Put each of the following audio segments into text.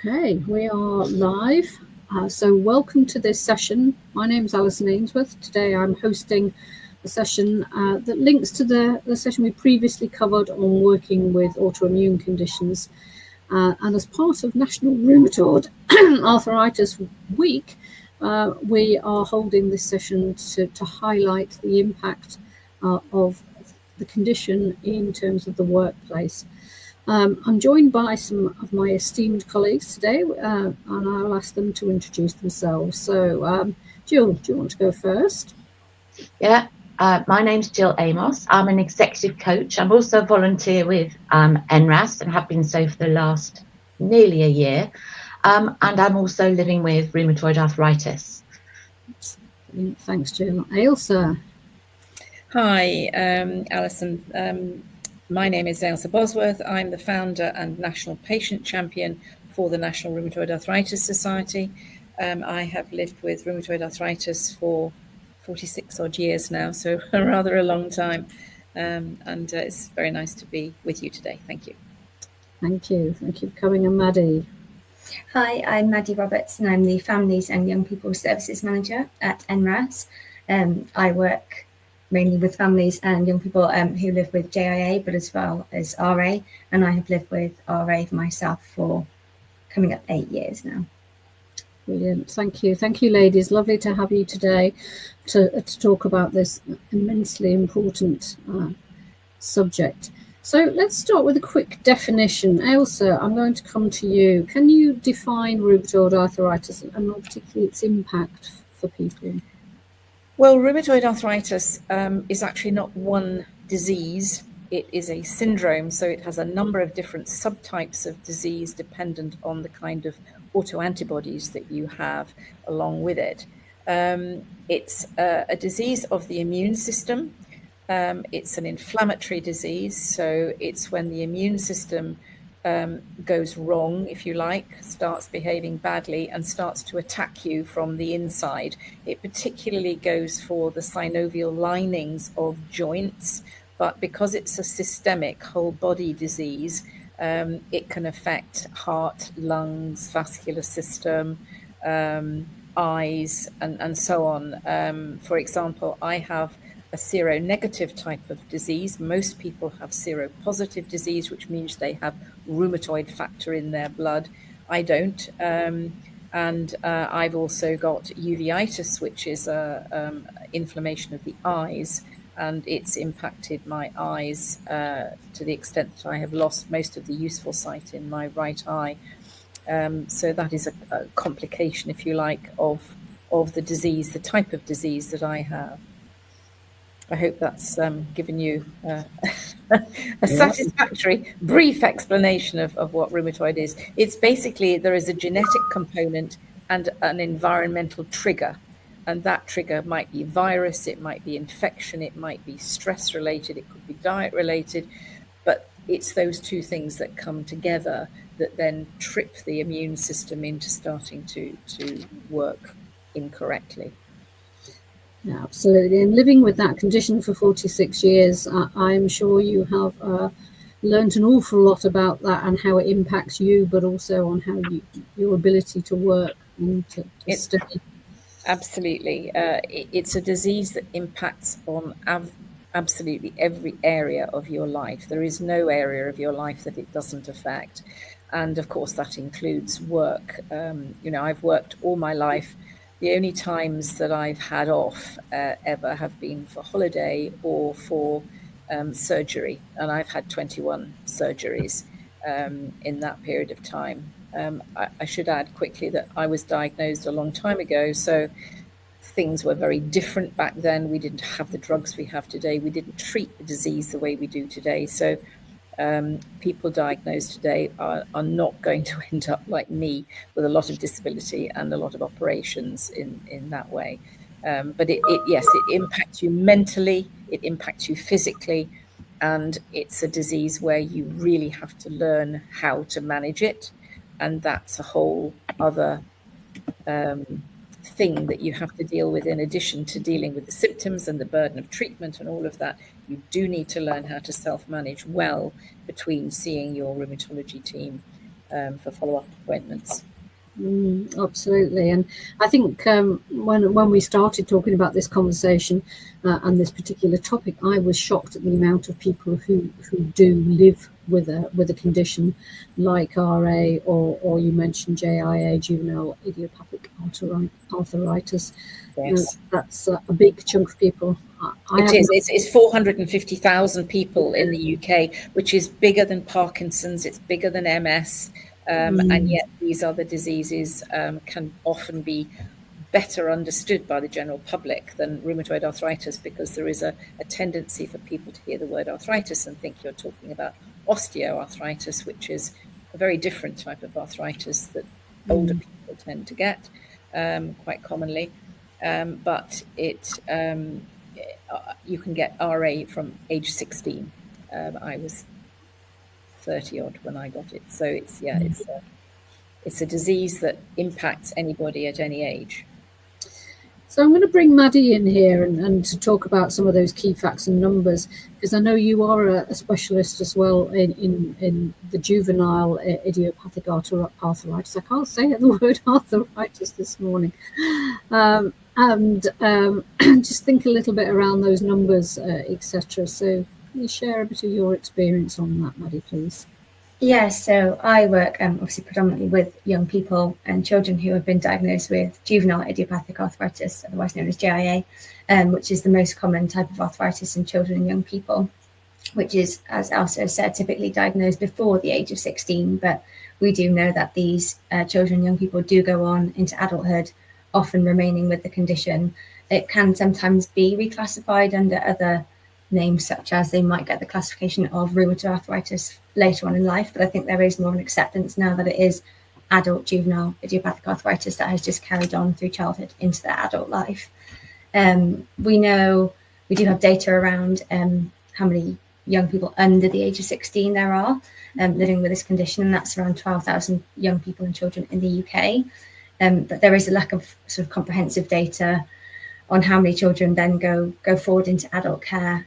Okay, we are live. So welcome to this session. My name is Alison Ainsworth. Today I'm hosting a session that links to the session we previously covered on working with autoimmune conditions. And as part of National Rheumatoid Arthritis Week, we are holding this session to highlight the impact of the condition in terms of the workplace. I'm joined by some of my esteemed colleagues today, and I'll ask them to introduce themselves. So, Jill, do you want to go first? Yeah, my name's Jill Amos. I'm an executive coach. I'm also a volunteer with NRAS and have been so for the last nearly a year. And I'm also living with rheumatoid arthritis. Thanks, Jill. Ailsa. Hi, Alison. My name is Ailsa Bosworth. I'm the founder and national patient champion for the National Rheumatoid Arthritis Society. I have lived with rheumatoid arthritis for 46 odd years now, so rather a long time. And it's very nice to be with you today. Thank you. Thank you. Thank you for coming. And Maddie. Hi, I'm Maddie Roberts, and I'm the Families and Young People Services Manager at NRAS. I work mainly with families and young people who live with JIA, but as well as RA. And I have lived with RA myself for coming up 8 years now. Brilliant. Thank you. Thank you, ladies. Lovely to have you today to talk about this immensely important subject. So let's start with a quick definition. Ailsa, I'm going to come to you. Can you define rheumatoid arthritis and more particularly its impact for people? Well, rheumatoid arthritis is actually not one disease. It is a syndrome, so it has a number of different subtypes of disease dependent on the kind of autoantibodies that you have along with it. It's a disease of the immune system. It's an inflammatory disease, so it's when the immune system goes wrong, if you like, starts behaving badly and starts to attack you from the inside. It particularly goes for the synovial linings of joints, but because it's a systemic whole body disease, it can affect heart, lungs, vascular system, eyes, and so on. For example, I have a seronegative type of disease. Most people have seropositive disease, which means they have rheumatoid factor in their blood. I don't. And I've also got uveitis, which is inflammation of the eyes, and it's impacted my eyes to the extent that I have lost most of the useful sight in my right eye. So that is a complication, if you like, of the disease, the type of disease that I have. I hope that's given you a satisfactory, brief explanation of what rheumatoid is. It's basically, there is a genetic component and an environmental trigger. And that trigger might be virus, it might be infection, it might be stress related, it could be diet related. But it's those two things that come together that then trip the immune system into starting to work incorrectly. Yeah, absolutely. And living with that condition for 46 years, I'm sure you have learned an awful lot about that and how it impacts you, but also on how your ability to work and to study. Absolutely. It's a disease that impacts on absolutely every area of your life. There is no area of your life that it doesn't affect. And of course, that includes work. I've worked all my life. The only times that I've had off ever have been for holiday or for surgery. And I've had 21 surgeries in that period of time. I should add quickly that I was diagnosed a long time ago. So things were very different back then. We didn't have the drugs we have today. We didn't treat the disease the way we do today. So people diagnosed today are not going to end up like me with a lot of disability and a lot of operations in that way. But it impacts you mentally, it impacts you physically, and it's a disease where you really have to learn how to manage it. And that's a whole other thing that you have to deal with in addition to dealing with the symptoms and the burden of treatment and all of that. You do need to learn how to self-manage well between seeing your rheumatology team for follow-up appointments. Absolutely, and I think when we started talking about this conversation and this particular topic, I was shocked at the amount of people who do live with a condition like RA or you mentioned JIA, juvenile idiopathic arthritis. Yes, that's a big chunk of people. It's 450,000 people in the UK, which is bigger than Parkinson's. It's bigger than MS. And yet these other diseases can often be better understood by the general public than rheumatoid arthritis, because there is a tendency for people to hear the word arthritis and think you're talking about osteoarthritis, which is a very different type of arthritis that older people tend to get quite commonly. But you can get RA from age 16. I was 30 odd when I got it, so it's a disease that impacts anybody at any age. So I'm going to bring Maddie in here and to talk about some of those key facts and numbers, because I know you are a specialist as well in the juvenile idiopathic arthritis. I can't say the word arthritis this morning. And just think a little bit around those numbers, etc. So can you share a bit of your experience on that, Maddie, please? Yeah, so I work obviously predominantly with young people and children who have been diagnosed with juvenile idiopathic arthritis, otherwise known as JIA, which is the most common type of arthritis in children and young people, which is, as Elsa said, typically diagnosed before the age of 16. But we do know that these children and young people do go on into adulthood, often remaining with the condition. It can sometimes be reclassified under other names, such as they might get the classification of rheumatoid arthritis later on in life, but I think there is more of an acceptance now that it is adult juvenile idiopathic arthritis that has just carried on through childhood into their adult life. We know we do have data around how many young people under the age of 16 there are living with this condition, and that's around 12,000 young people and children in the UK. But there is a lack of sort of comprehensive data on how many children then go forward into adult care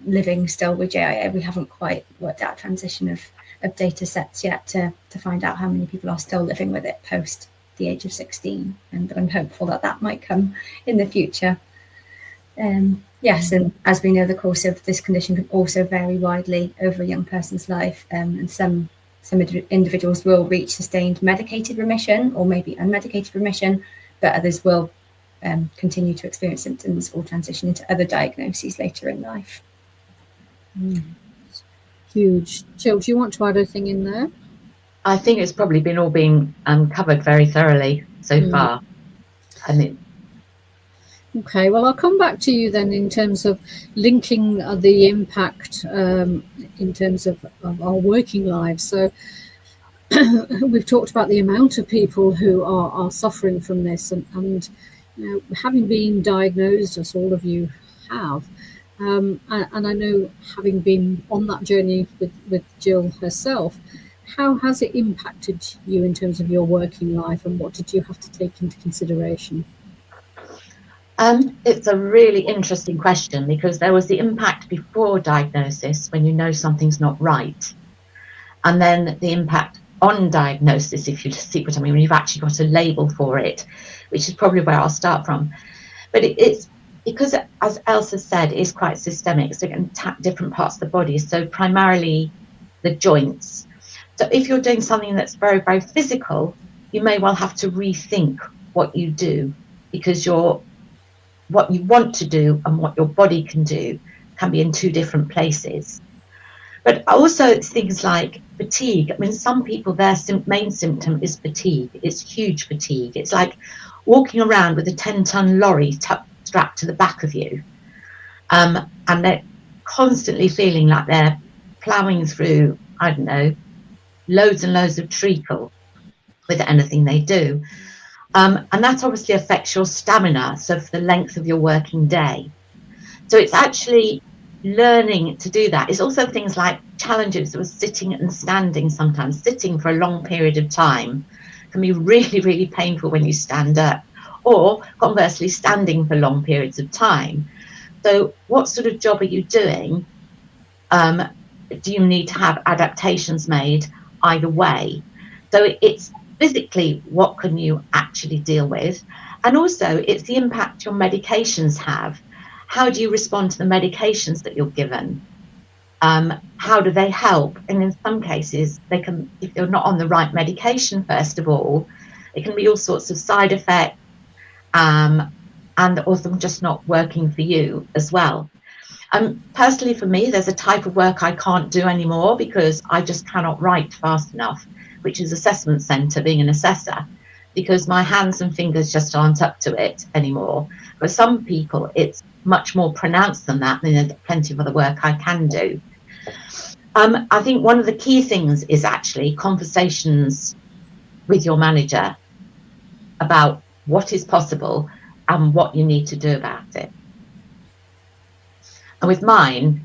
living still with JIA. We haven't quite worked out transition of data sets yet to find out how many people are still living with it post the age of 16. But I'm hopeful that might come in the future. Yes, and as we know, the course of this condition can also vary widely over a young person's life, and some individuals will reach sustained medicated remission or maybe unmedicated remission, but others will continue to experience symptoms or transition into other diagnoses later in life. Huge. Jill, do you want to add anything in there? I think it's probably been all being covered very thoroughly so far. Okay, well, I'll come back to you then in terms of linking the impact in terms of our working lives. So we've talked about the amount of people who are suffering from this, and you know, having been diagnosed, as all of you have, and I know, having been on that journey with Jill herself, how has it impacted you in terms of your working life, and what did you have to take into consideration? It's a really interesting question, because there was the impact before diagnosis, when you know something's not right, and then the impact on diagnosis, if you see what I mean, when you've actually got a label for it, which is probably where I'll start from. But it's because, as Elsa said, it's quite systemic, so it can attack different parts of the body, so primarily the joints. So if you're doing something that's very, very physical, you may well have to rethink what you do, because what you want to do and what your body can do can be in two different places. But also it's things like fatigue. I mean, some people, their main symptom is fatigue. It's huge fatigue. It's like walking around with a 10-ton lorry strapped to the back of you. And they're constantly feeling like they're ploughing through, I don't know, loads and loads of treacle with anything they do. And that obviously affects your stamina, so for the length of your working day. So it's actually learning to do that. It's also things like challenges with sitting and standing sometimes. Sitting for a long period of time can be really, really painful when you stand up, or conversely, standing for long periods of time. So what sort of job are you doing? Do you need to have adaptations made either way? So it's physically, what can you actually deal with? And also it's the impact your medications have. How do you respond to the medications that you're given? How do they help? And in some cases, they can, if you're not on the right medication, first of all, it can be all sorts of side effects, and also just not working for you as well. Personally, for me, there's a type of work I can't do anymore because I just cannot write fast enough, which is assessment centre, being an assessor, because my hands and fingers just aren't up to it anymore. For some people, it's much more pronounced than that, and there's plenty of other work I can do. I think one of the key things is actually conversations with your manager about what is possible and what you need to do about it. And with mine,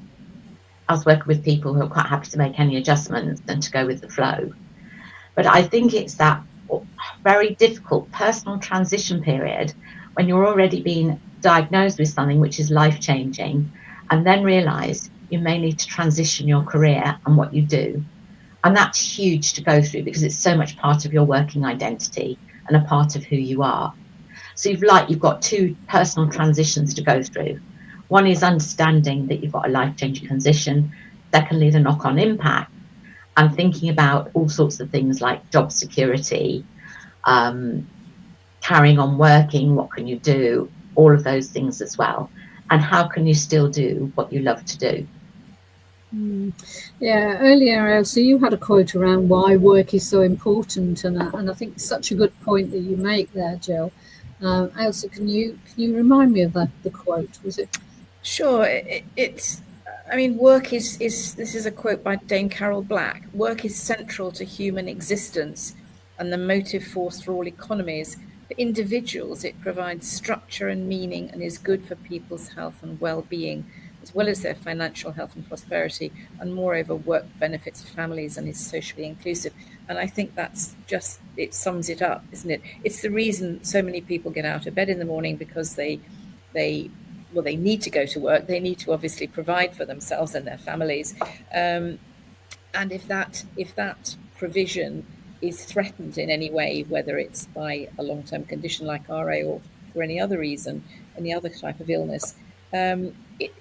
I was working with people who are quite happy to make any adjustments and to go with the flow. But I think it's that very difficult personal transition period when you're already being diagnosed with something which is life-changing, and then realise you may need to transition your career and what you do. And that's huge to go through because it's so much part of your working identity and a part of who you are. So you've got two personal transitions to go through. One is understanding that you've got a life-changing transition. Secondly, the knock-on impact, and thinking about all sorts of things like job security, carrying on working, what can you do, all of those things as well. And how can you still do what you love to do? Yeah, earlier, Elsie, you had a quote around why work is so important, and I think it's such a good point that you make there, Jill. Elsie, can you remind me of the quote? Was it? Sure. It's, I mean, work is, this is a quote by Dame Carol Black, work is central to human existence and the motive force for all economies. For individuals, it provides structure and meaning and is good for people's health and well-being, as well as their financial health and prosperity, and moreover, work benefits families and is socially inclusive. And I think that's just, it sums it up, isn't it? It's the reason so many people get out of bed in the morning, because they need to go to work. They need to obviously provide for themselves and their families. And if that provision is threatened in any way, whether it's by a long-term condition like RA or for any other reason, any other type of illness,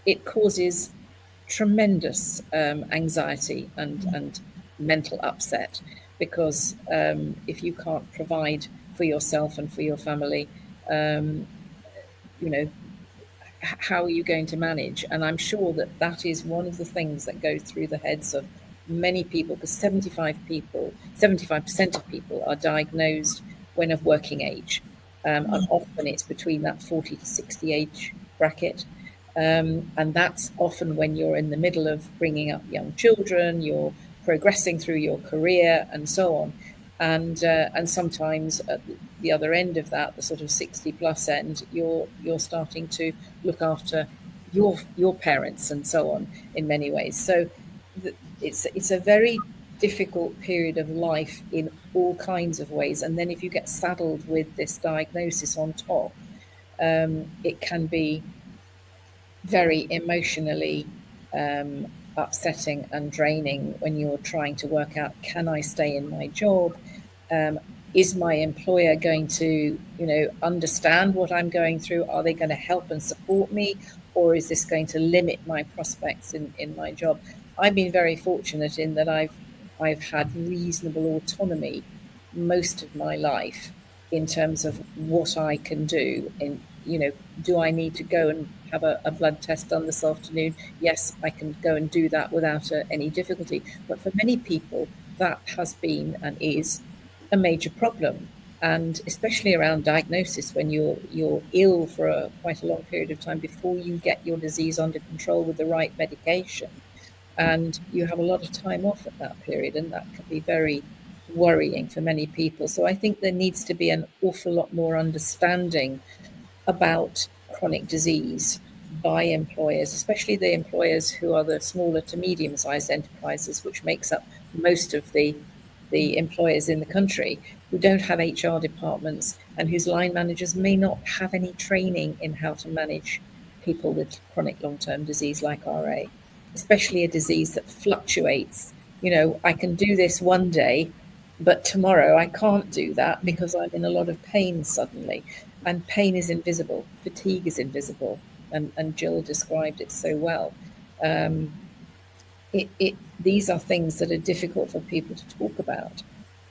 it causes tremendous anxiety and mental upset, because if you can't provide for yourself and for your family, how are you going to manage? And I'm sure that is one of the things that goes through the heads of many people, because 75% of people are diagnosed when of working age. And often it's between that 40 to 60 age bracket. And that's often when you're in the middle of bringing up young children, you're progressing through your career and so on. And sometimes at the other end of that, the sort of 60 plus end, you're starting to look after your parents and so on in many ways. So it's a very difficult period of life in all kinds of ways. And then if you get saddled with this diagnosis on top, it can be very emotionally upsetting and draining when you're trying to work out, can I stay in my job? Is my employer going to, understand what I'm going through? Are they going to help and support me? Or is this going to limit my prospects in my job? I've been very fortunate in that I've had reasonable autonomy most of my life in terms of what I can do. Do I need to go and have a blood test done this afternoon? Yes, I can go and do that without any difficulty. But for many people, that has been and is a major problem. And especially around diagnosis, when you're ill for quite a long period of time before you get your disease under control with the right medication. And you have a lot of time off at that period, and that can be very worrying for many people. So I think there needs to be an awful lot more understanding about chronic disease by employers, especially the employers who are the smaller to medium-sized enterprises, which makes up most of the employers in the country, who don't have HR departments and whose line managers may not have any training in how to manage people with chronic long-term disease like RA, especially a disease that fluctuates. I can do this one day But tomorrow I can't do that because I'm in a lot of pain suddenly. And pain is invisible. Fatigue is invisible. And Jill described it so well. These are things that are difficult for people to talk about.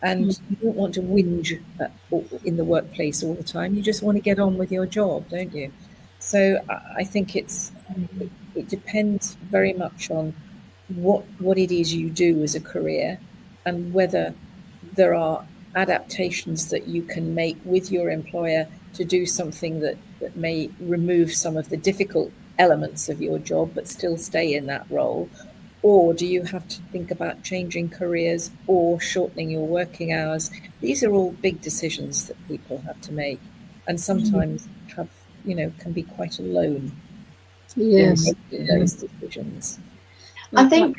And you don't want to whinge in the workplace all the time. You just want to get on with your job, don't you? So I think it depends very much on what it is you do as a career, and whether there are adaptations that you can make with your employer to do something that may remove some of the difficult elements of your job but still stay in that role. Or do you have to think about changing careers or shortening your working hours? These are all big decisions that people have to make, and sometimes can be quite alone in making those decisions. I think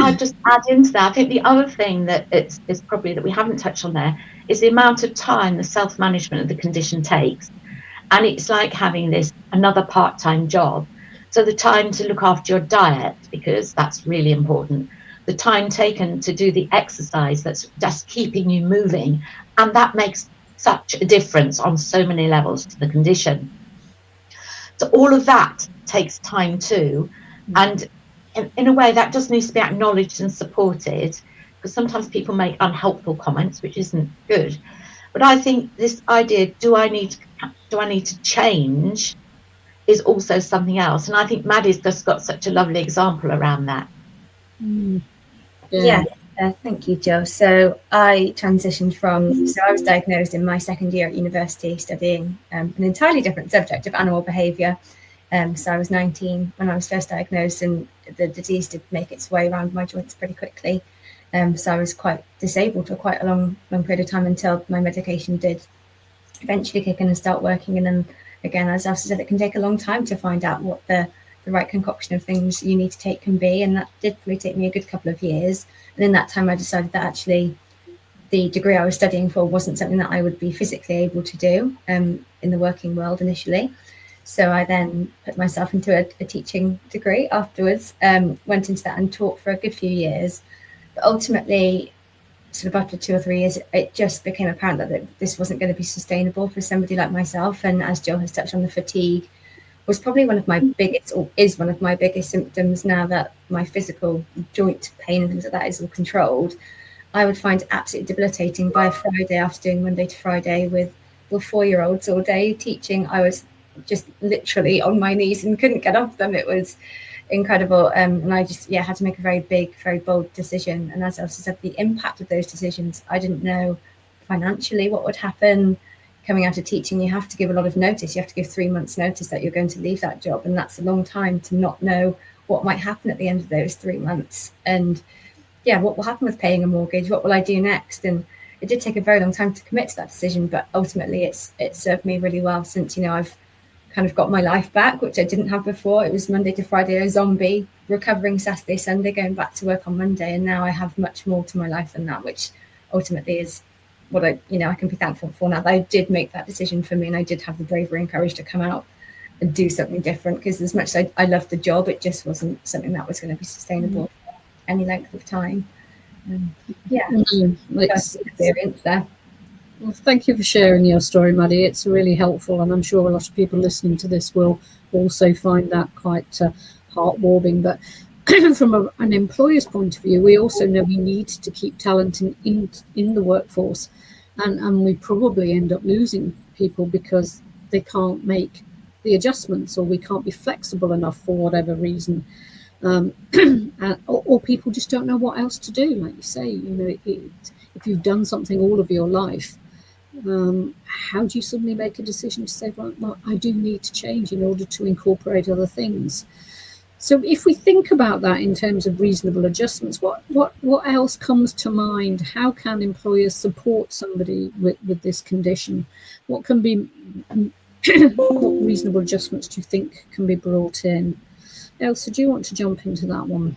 I'd just add into that. I think the other thing that is probably that we haven't touched on there is the amount of time the self-management of the condition takes. And it's like having another part-time job. So the time to look after your diet, because that's really important. The time taken to do the exercise that's just keeping you moving. And that makes such a difference on so many levels to the condition. So all of that takes time too. And in a way that just needs to be acknowledged and supported, because sometimes people make unhelpful comments, which isn't good. But I think this idea, do I need to change, is also something else. And I think Maddie's just got such a lovely example around that. Yeah. Thank you, Jill. So I transitioned so I was diagnosed in my second year at university studying an entirely different subject of animal behaviour. So I was 19 when I was first diagnosed, and the disease did make its way around my joints pretty quickly. So I was quite disabled for quite a long period of time until my medication did eventually kick in and start working. And then again, as Elsa said, it can take a long time to find out what the right concoction of things you need to take can be. And that did probably take me a good couple of years. And in that time, I decided that actually the degree I was studying for wasn't something that I would be physically able to do in the working world initially. So I then put myself into a teaching degree afterwards, went into that and taught for a good few years. But ultimately, sort of after 2 or 3 years, it just became apparent that this wasn't going to be sustainable for somebody like myself. And as Jill has touched on, the fatigue was probably one of my biggest, or is one of my biggest symptoms now that my physical joint pain and things like that is all controlled. I would find it absolutely debilitating by a Friday after doing Monday to Friday with 4-year-olds all day teaching. I was just literally on my knees and couldn't get off them. It was incredible. And I just had to make a very big, very bold decision. And as Elsa said, the impact of those decisions, I didn't know financially what would happen. Coming out of teaching, you have to give a lot of notice. You have to give 3 months notice that you're going to leave that job, and that's a long time to not know what might happen at the end of those 3 months. And what will happen with paying a mortgage? What will I do next? And it did take a very long time to commit to that decision, but ultimately it served me really well since I've kind of got my life back, which I didn't have before. It was Monday to Friday, a zombie, recovering Saturday, Sunday, going back to work on Monday. And now I have much more to my life than that, which ultimately is what I can be thankful for now that I did make that decision for me, and I did have the bravery and courage to come out and do something different, because as much as I loved the job, it just wasn't something that was going to be sustainable for any length of time. Experience there. Well, thank you for sharing your story, Maddie. It's really helpful, and I'm sure a lot of people listening to this will also find that quite heartwarming. But from an employer's point of view, we also know we need to keep talent in the workforce, and we probably end up losing people because they can't make the adjustments, or we can't be flexible enough for whatever reason, or people just don't know what else to do. Like you say, if you've done something all of your life, how do you suddenly make a decision to say, well, I do need to change in order to incorporate other things? So if we think about that in terms of reasonable adjustments, what else comes to mind? How can employers support somebody with this condition? What can be what reasonable adjustments do you think can be brought in? Elsa, do you want to jump into that one?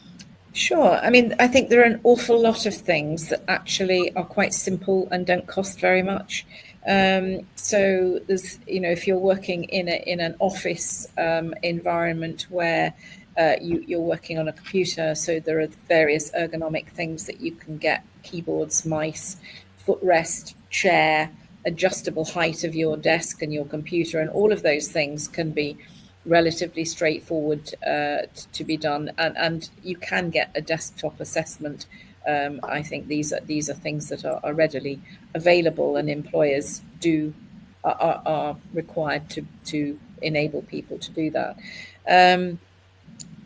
Sure. I mean, I think there are an awful lot of things that actually are quite simple and don't cost very much. So there's, if you're working in an office environment where you're working on a computer, so there are various ergonomic things that you can get, keyboards, mice, footrest, chair, adjustable height of your desk and your computer, and all of those things can be relatively straightforward to be done, and you can get a desktop assessment. I think these are things that are readily available, and employers are required to enable people to do that.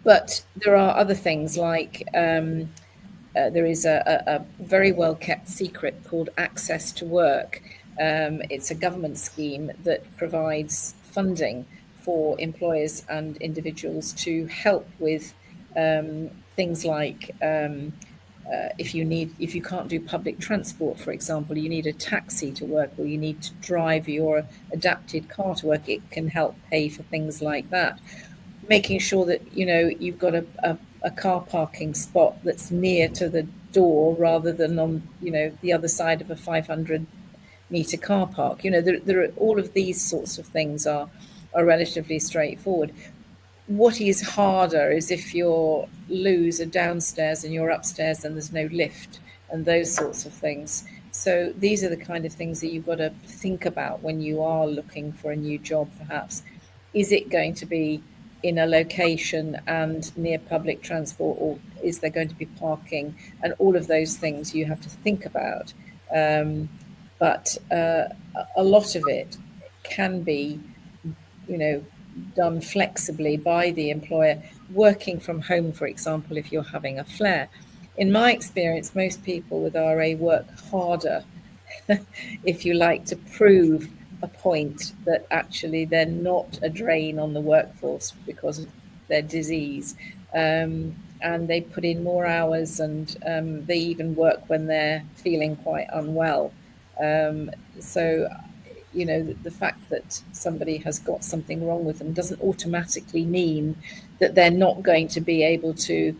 But there are other things like there is a very well kept secret called Access to Work. It's a government scheme that provides funding for employers and individuals to help with things like if you can't do public transport, for example, you need a taxi to work, or you need to drive your adapted car to work. It can help pay for things like that. Making sure that you've got a car parking spot that's near to the door rather than on the other side of a 500-meter car park. There are all of these sorts of things are relatively straightforward. What is harder is if your loos are downstairs and you're upstairs and there's no lift and those sorts of things. So these are the kind of things that you've got to think about when you are looking for a new job, perhaps. Is it going to be in a location and near public transport, or is there going to be parking? And all of those things you have to think about. But a lot of it can be, done flexibly by the employer. Working from home, for example, if you're having a flare. In my experience, most people with RA work harder, if you like, to prove a point that actually they're not a drain on the workforce because of their disease. And they put in more hours, and they even work when they're feeling quite unwell. So the fact that somebody has got something wrong with them doesn't automatically mean that they're not going to be able to,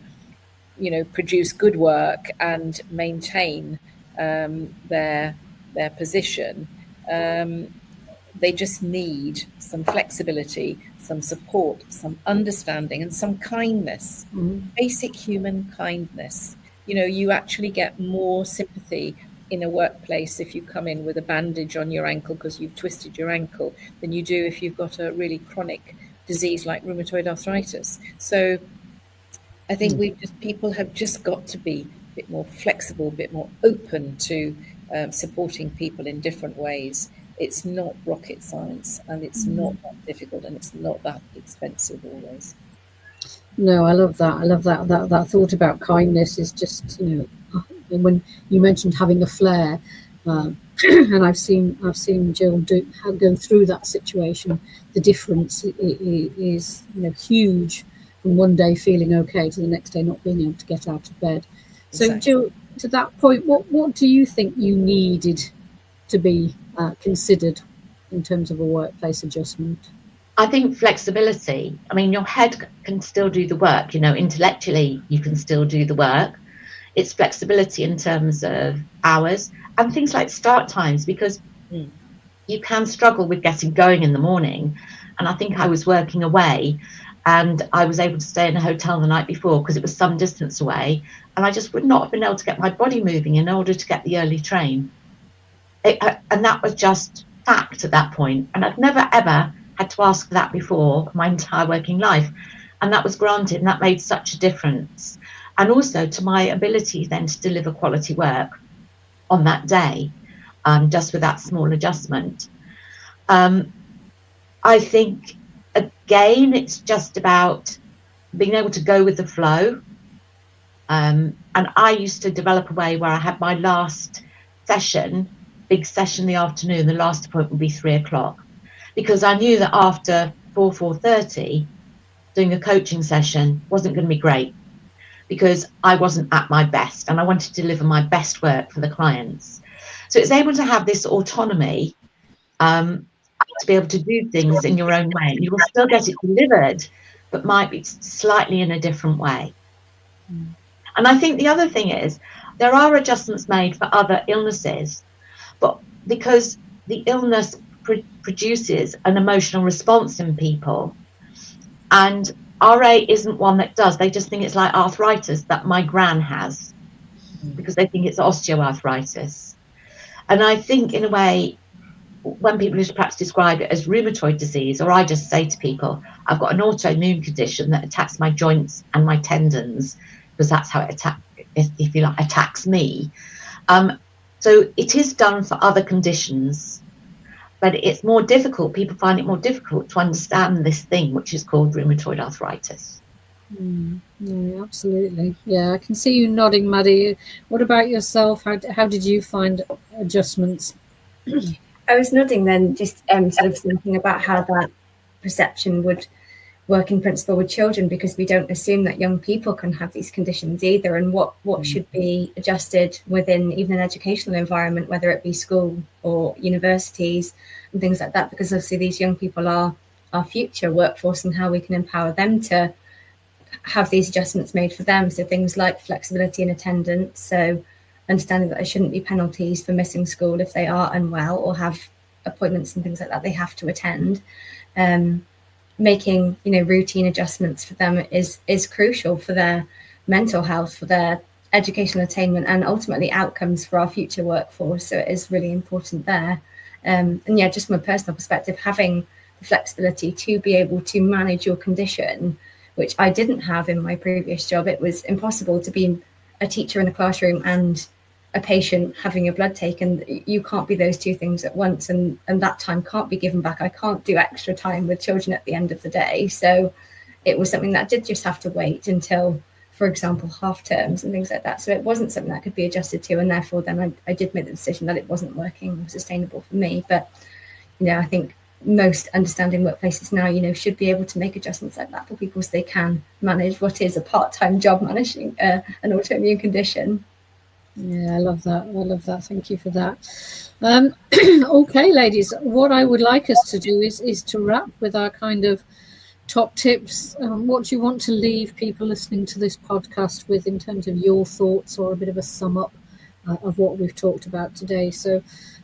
produce good work and maintain their position. They just need some flexibility, some support, some understanding, and some kindness, basic human kindness. You actually get more sympathy in a workplace if you come in with a bandage on your ankle because you've twisted your ankle than you do if you've got a really chronic disease like rheumatoid arthritis. So I think people have just got to be a bit more flexible, a bit more open to supporting people in different ways. It's not rocket science, and it's not that difficult, and it's not that expensive always. No, I love that. I love that thought about kindness is just, when you mentioned having a flare, and I've seen Jill go through that situation. The difference is huge from one day feeling okay to the next day not being able to get out of bed. So Jill, to that point, what do you think you needed to be considered in terms of a workplace adjustment? I think flexibility. I mean, your head can still do the work, intellectually you can still do the work. It's flexibility in terms of hours and things like start times, because you can struggle with getting going in the morning. And I think I was working away and I was able to stay in a hotel the night before because it was some distance away, and I just would not have been able to get my body moving in order to get the early train. And that was just fact at that point. And I'd never, ever had to ask for that before my entire working life. And that was granted, and that made such a difference. And also to my ability then to deliver quality work on that day, just with that small adjustment. I think, again, it's just about being able to go with the flow. And I used to develop a way where I had my last session, big session in the afternoon, the last appointment would be 3 o'clock, because I knew that after 4:30, doing a coaching session wasn't going to be great, because I wasn't at my best and I wanted to deliver my best work for the clients. So it's able to have this autonomy to be able to do things in your own way. You will still get it delivered, but might be slightly in a different way. And I think the other thing is there are adjustments made for other illnesses, but because the illness produces an emotional response in people, and RA isn't one that does. They just think it's like arthritis that my gran has, because they think it's osteoarthritis. And I think in a way, when people perhaps describe it as rheumatoid disease, or I just say to people, I've got an autoimmune condition that attacks my joints and my tendons, because that's how it if you like, attacks me. So it is done for other conditions, but it's more difficult. People find it more difficult to understand this thing, which is called rheumatoid arthritis. No, absolutely. Yeah, I can see you nodding, Maddie. What about yourself? How did you find adjustments? I was nodding then, just sort of thinking about how that perception would work in principle with children, because we don't assume that young people can have these conditions either, and what should be adjusted within even an educational environment, whether it be school or universities and things like that, because obviously these young people are our future workforce, and how we can empower them to have these adjustments made for them. So things like flexibility in attendance, so understanding that there shouldn't be penalties for missing school if they are unwell or have appointments and things like that they have to attend. Making routine adjustments for them is crucial for their mental health, for their educational attainment, and ultimately outcomes for our future workforce. So it is really important there. And yeah, just from a personal perspective, having the flexibility to be able to manage your condition, which I didn't have in my previous job. It was impossible to be a teacher in a classroom and a patient having a blood taken. You can't be those two things at once, and that time can't be given back. I can't do extra time with children at the end of the day. So it was something that did just have to wait until, for example, half terms and things like that. So it wasn't something that could be adjusted to, and therefore then I did make the decision that it wasn't working or sustainable for me. But I think most understanding workplaces now, should be able to make adjustments like that for people, so they can manage what is a part-time job, managing an autoimmune condition. Yeah, I love that. Thank you for that. Okay, ladies, what I would like us to do is to wrap with our kind of top tips. What do you want to leave people listening to this podcast with in terms of your thoughts, or a bit of a sum up of what we've talked about today? So,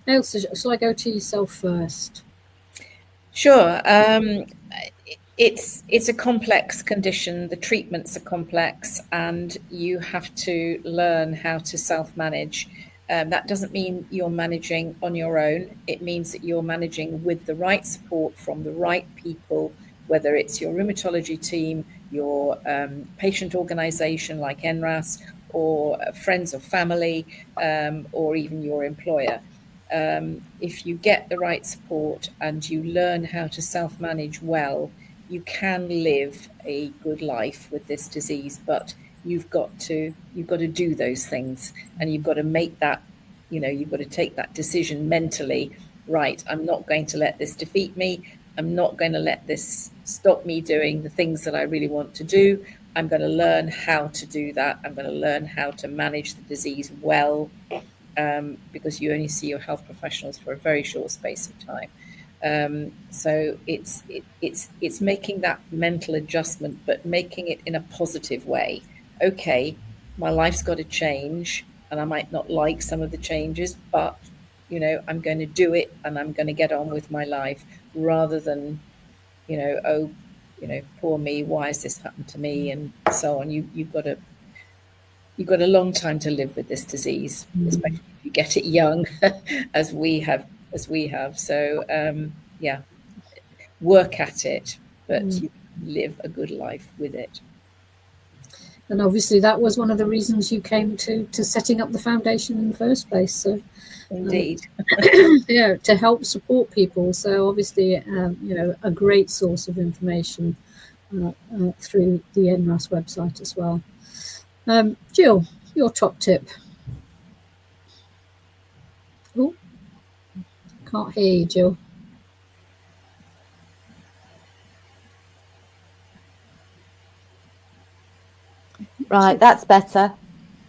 Ailsa, shall I go to yourself first? Sure. It's a complex condition. The treatments are complex, and you have to learn how to self-manage. That doesn't mean you're managing on your own. It means that you're managing with the right support from the right people, whether it's your rheumatology team, your patient organisation like NRAS, or friends or family, or even your employer. If you get the right support and you learn how to self-manage well, you can live a good life with this disease. But you've got to do those things, and you've got to make that, you've got to take that decision mentally. Right, I'm not going to let this defeat me. I'm not going to let this stop me doing the things that I really want to do. I'm going to learn how to do that. I'm going to learn how to manage the disease well. Because you only see your health professionals for a very short space of time. So it's making that mental adjustment, but making it in a positive way. Okay, my life's got to change, and I might not like some of the changes, but I'm going to do it, and I'm going to get on with my life, rather than poor me, why has this happened to me, and so on. You've got a long time to live with this disease, especially if you get it young, as we have. So, work at it, but you live a good life with it. And obviously that was one of the reasons you came to setting up the foundation in the first place. So, indeed. To help support people. So obviously, a great source of information through the NRAS website as well. Jill, your top tip. Oh, can't hear you, Jill. Right, that's better.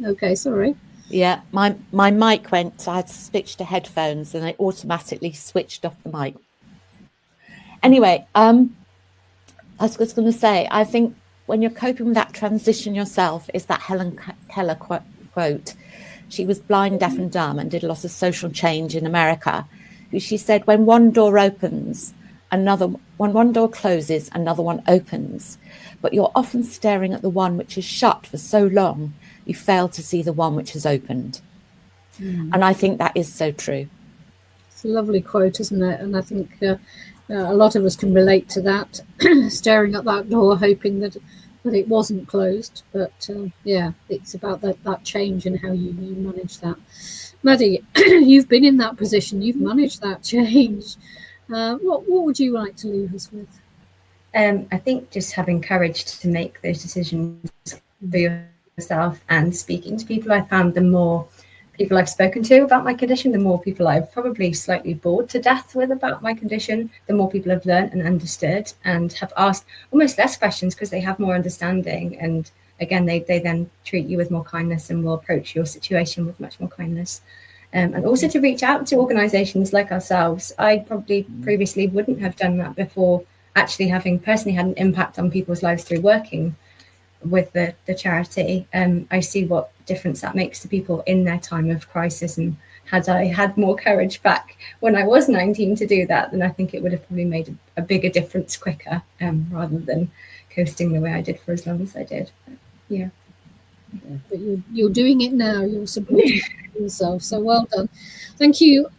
Okay, sorry. Yeah, my mic went, so I had to switch to headphones, and I automatically switched off the mic. Anyway, I was just going to say, I think when you're coping with that transition yourself, is that Helen Keller quote. She was blind, deaf and dumb, and did a lot of social change in America. She said, when one door opens, when one door closes, another one opens. But you're often staring at the one which is shut for so long, you fail to see the one which has opened. And I think that is so true. It's a lovely quote, isn't it? And I think a lot of us can relate to that, staring at that door, hoping that it wasn't closed. But yeah, it's about that change and how you manage that. Maddie, you've been in that position. You've managed that change. What would you like to leave us with? I think just having courage to make those decisions for yourself and speaking to people. I found the more people I've spoken to about my condition, the more people I've probably slightly bored to death with about my condition, the more people have learned and understood and have asked almost less questions because they have more understanding. And again, they then treat you with more kindness and will approach your situation with much more kindness. And also to reach out to organisations like ourselves. I probably previously wouldn't have done that before actually having personally had an impact on people's lives through working with the charity. I see what difference that makes to people in their time of crisis, and had I had more courage back when I was 19 to do that, then I think it would have probably made a bigger difference quicker, rather than coasting the way I did for as long as I did. But, yeah. But you're doing it now. You're supporting yourself. So well done. Thank you.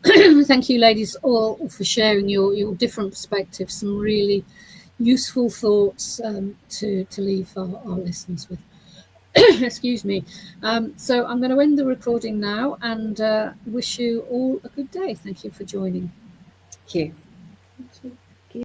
Thank you, ladies, all for sharing your different perspectives. Some really useful thoughts to leave our listeners with. Excuse me. So I'm going to end the recording now and wish you all a good day. Thank you for joining. Thank you. Thank you.